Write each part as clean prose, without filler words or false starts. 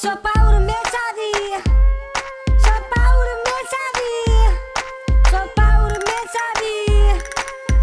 c'ho paura mezza via, c'ho paura mezza via, c'ho paura mezza via,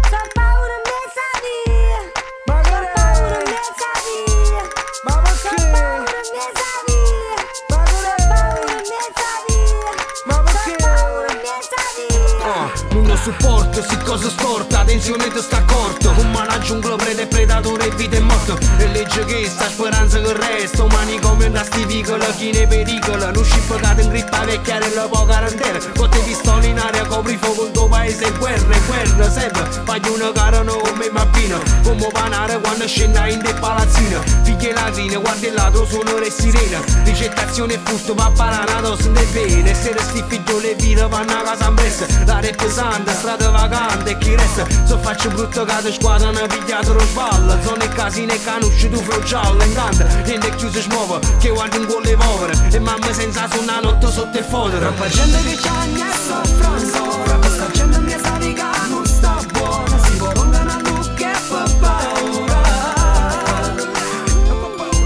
c'ho paura mezza via, Ma c'ho che paura è? mezza via, Ma c'ho perché? paura mezza via, Ma c'ho che è? paura mezza via, Ma c'ho perché? paura mezza via. Non lo supporto, si cosa storta, tensione te sta corto. Un mana giungla prede predatore, vita e morto. E legge che sta speranza che resta. Umani come una stivicola, chi ne pericola. Non scippa cade in grippa vecchia nella poca randera. Con te pistole in aria, copri fuoco in tuo paese. Guerra, sempre. Fagli una cara no come mappina. Come panare quando scenda in te palazzina. Figlie lacrine, guardi il lato, suono e sirena. Ricettazione e furto, va a parare una dose del bene. Se resti figlio le vita, vanno a casa impressa. L'aria è pesante, strada vacante e chi resta. So faccio brutto cade squadra, hanno pigliato lo sballo. Zone casine e canusci, tu fro giallo, incanta. Niente chiuso smuove, che guardi un cuore povere. E mamma senza suona notte sotto il fodero. Troppa gente che c'ha e soffrono. Questa gente mi sa di che non sta buona. Si vorongano a lucche e fa paura.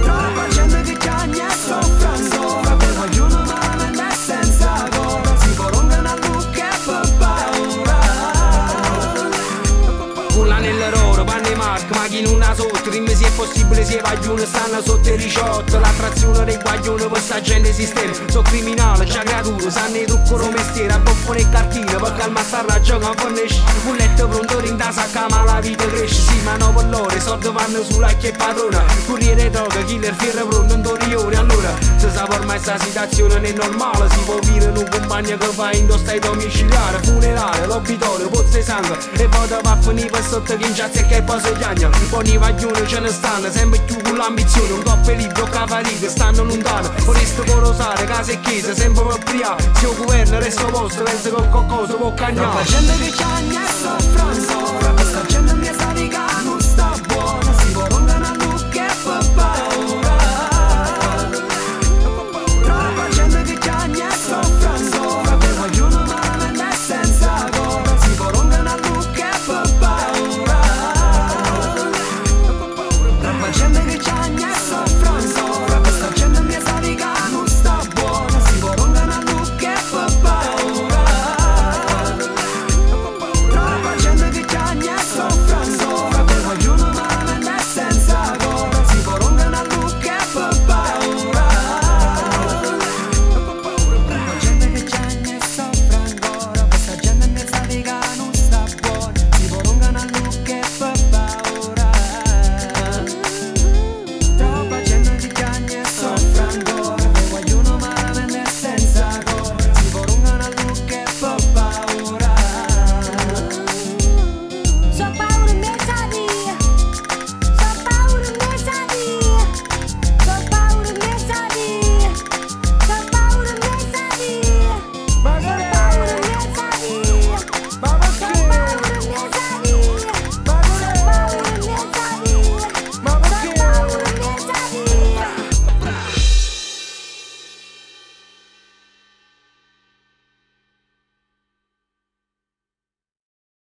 Troppa gente che c'ha e soffrono. Per ognuno malamente e senza cura. Si vorongano a lucche e fa paura. Culla nell'oro, panne marca, macchina sotto. Dimmi se è possibile se vaglione stanno sotto i 18. L'attrazione dei guaglioni per sta gente sistema. So criminale, c'ha creatura, sanno i truccolo mestiere. A boffone e cartina, per calma sta ragione non fornisce. Un letto pronto in da sacca ma la vita cresce. Sì ma no per loro, i soldi vanno sulla che padrona. Corriere droga, killer, fierro pronto in torione. Allora, se sa ormai sta situazione non è normale. Si può vivere in un compagno che fa indossa ai domiciliare. Funerale, l'obitorio, pozzo di sangue. E poi va a finire per sotto che inciazza e che poi si chiagna. Poi i vaglioni ce ne stanno, sempre più con l'ambizione. Un coppio libro, cavaliere, stanno lontano. Foreste corosare, case e chiese, sempre per priare. Se il governo resta posto, penso che qualcosa può Troppa cagnare. gente che c'ha e soffrono. Questa gente mi sa di che